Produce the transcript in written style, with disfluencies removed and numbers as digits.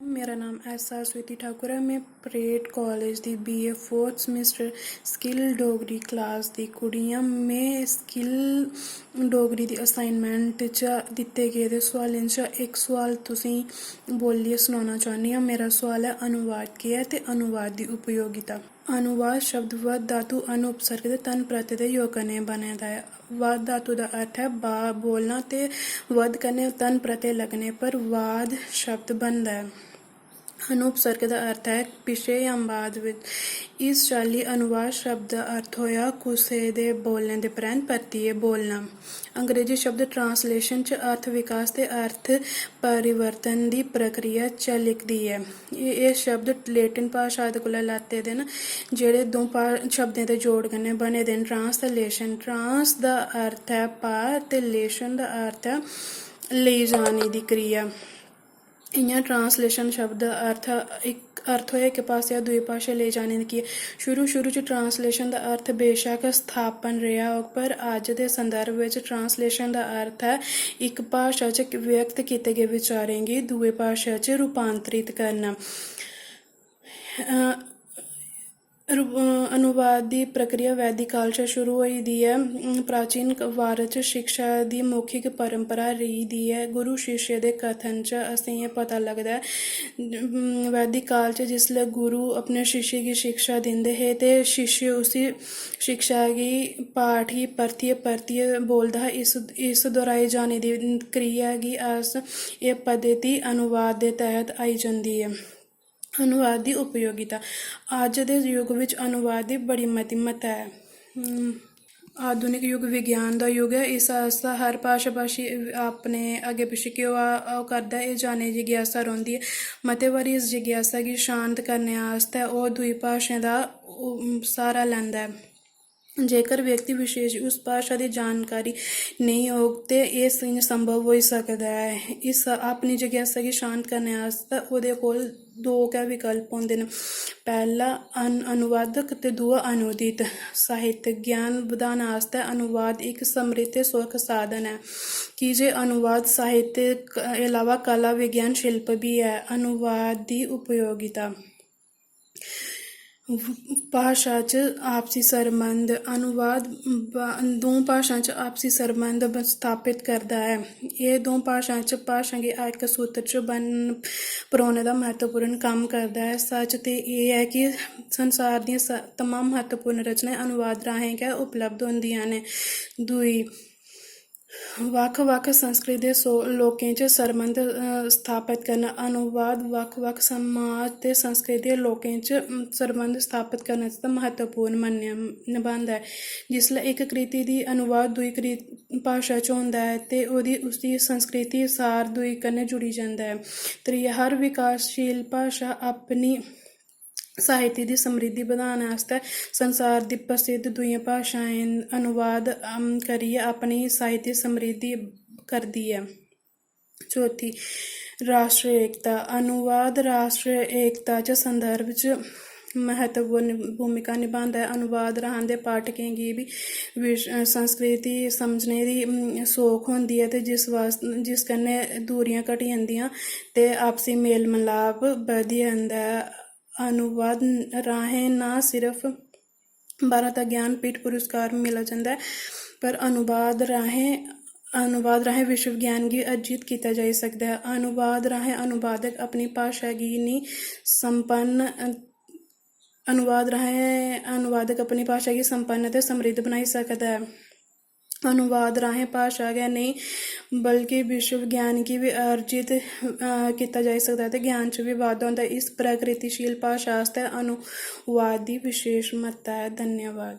मेरा नाम एस.आर. स्वीति ठाकुर है। मैं परेड कॉलेज दी BA 4th semester skill Dogri class दी कुड़ी आं। मैं स्किल डोगरी दी असाइनमेंट च दित्ते गेदे सोआलें चा इक सोआल तुसेंगी बोलियै सनाना चाह्न्नी आं। मेरा सोआल है अनुवाद केह् ऐ ते अनुवाद दी उपयोगिता। अनुवाद शब्द वद धातु अनु उपसर्ग ते तन प्रत्यय दे योग कन्नै बने दा ऐ। वद धातु दा अर्थ है बोलना ते वद कन्नै तन प्रत्यय लगने पर वाद शब्द बनदा ऐ। अनुपसर्ग दा अर्थ है पिछे या बाद विच। इस चाल्ली अनुवाद शब्द दा अर्थ होया कुसै दे बोलने दे परैंत परतियै बोलना। अंग्रेजी शब्द ट्रांसलेशन च अर्थ विकास ते अर्थ परिवर्तन दी प्रक्रिया च लिखदी ऐ। एह् शब्द लैटिन भाशा दे कोला लैते दे न, जेह्ड़े दो शब्दें दे जोड़ कन्नै बने दे न। ट्रांस ते लेशन। ट्रांस दा अर्थ है पार ते लेशन दा अर्थ है लेई जाने दी क्रिया। इ'यां ट्रांसलेशन शब्द दा अर्थ होया इक पासेआ दूए पास्सै लेई जाने दी क्रिया। शुरू च ट्रांसलेशन दा अर्थ बेशक स्थापन रेहा होग, पर अज्ज दे संदर्भ विच ट्रांसलेशन दा अर्थ है इक भाशा च व्यक्त कीते गे विचारें गी दूए भाशा च रूपांतरित करना। अनुवाद दी प्रक्रिया वैदिक काल च शुरू होई दी ऐ। प्राचीन भारत च शिक्षा दी मौखिक परंपरा रेही दी ऐ। गुरु शिष्य दे कथन च असेंगी एह् पता लगदा ऐ। वैदिक काल च जिसलै गुरु अपने शिष्य गी शिक्षा दिंदे हे ते शिष्य उसी शिक्षा गी पाठ गी परतियै बोलदा हा। इस दोहराए जाने दी क्रिया गी अस एह् पद्धति अनुवाद दे तैह्त आई जंदी ऐ। अनुवाद दी उपयोगिता। अज्ज दे युग विच अनुवाद दी बड़ी मती म्हत्ता ऐ। आधुनिक युग विज्ञान दा युग ऐ। इस आस्तै हर भाशा भाशी अपने अग्गें पिच्छें केह् होआ करदा ऐ एह् जानने दी जिज्ञासा रौंह्दी ऐ। मते बारी इस जिज्ञासा गी शांत करने आस्तै ओह् दूई भाशाएं दा स्हारा लैंदा ऐ। जेकर व्यक्ति विशेश उस भाशा दी जानकारी नेईं होग ते एह् संभव होई सकदा ऐ। इस अपनी जिज्ञासा गी शांत करने आस्तै ओह्दे कोल दो गै विकल्प होंदे न। पैह्ला अनुवादक ते दूआ अनुदित। साहित्य ज्ञान बधाने आस्तै अनुवाद इक समृद्ध ते सौख साधन ऐ, की जे अनुवाद साहित्य दे अलावा कला विज्ञान शिल्प बी ऐ। अनुवाद दी उपयोगिता। भाशा च आपसी सरबंध। अनुवाद दो भाशाएं च आपसी सरबंध स्थापित करदा ऐ। एह् दो भाशाएं च भाशा गी इक सूत्र च परोने दा म्हत्तवपूर्ण कम्म करदा ऐ। सच ते एह् ऐ कि संसार दियां तमाम म्हत्तवपूर्ण रचनां अनुवाद राहें गै उपलब्ध होंदियां न। दूई, बक्ख बक्ख संस्कृति दे लोकें च सरबंध स्थापत करना। अनुवाद बक्ख बक्ख समाज ते संस्कृति दे लोकें च सरबंध स्थापत करने आस्तै म्हत्तवपूर्ण नभांदा ऐ। जिसलै इक कृति दी अनुवाद दूई भाशा च होंदा ऐ ते उसदी संस्कृति सार दूई कन्नै जुड़ी जंदा ऐ। त्रीया, हर विकासशील भाशा अपनी साहित्य दी समृद्धि बधाने आस्तै संसार दी प्रसिद्ध दूइयां भाशाएं अनुवाद करियै अपनी साहित्य समृद्धि करदी ऐ। चौथी, राश्ट्री एकता। अनुवाद राश्ट्री एकता च संदर्भ च म्हत्तवपूर्ण भूमिका निभांदा ऐ। अनुवाद रांह्दे पाठकें गी बी संस्कृति समझने दी सौख होंदी ऐ ते जिस कन्नै दूरियां घटी जंदियां ते आपसी मेल मलाप बधी जंदा ऐ। अनुवाद राहें ना सिर्फ भारत ज्ञान पीठ पुरस्कार मिला जंदा ऐ, पर अनुवाद राहें विश्व ज्ञान गी अर्जित कीता जाई सकदा ऐ। अनुवाद राहें अनुवादक अपनी भाशा गी संपन्न ते समृद्ध बनाई सकदा ऐ। अनुवाद राहें भाशा गै नेईं बल्कि विश्व ज्ञान गी बी अर्जित कीता जाई सकदा ऐ ते ज्ञान च बी बाद्धा होंदा ऐ। इस प्रगतिशील भाशा आस्तै अनुवाद दी विशेश म्हत्ता ऐ। धन्यवाद।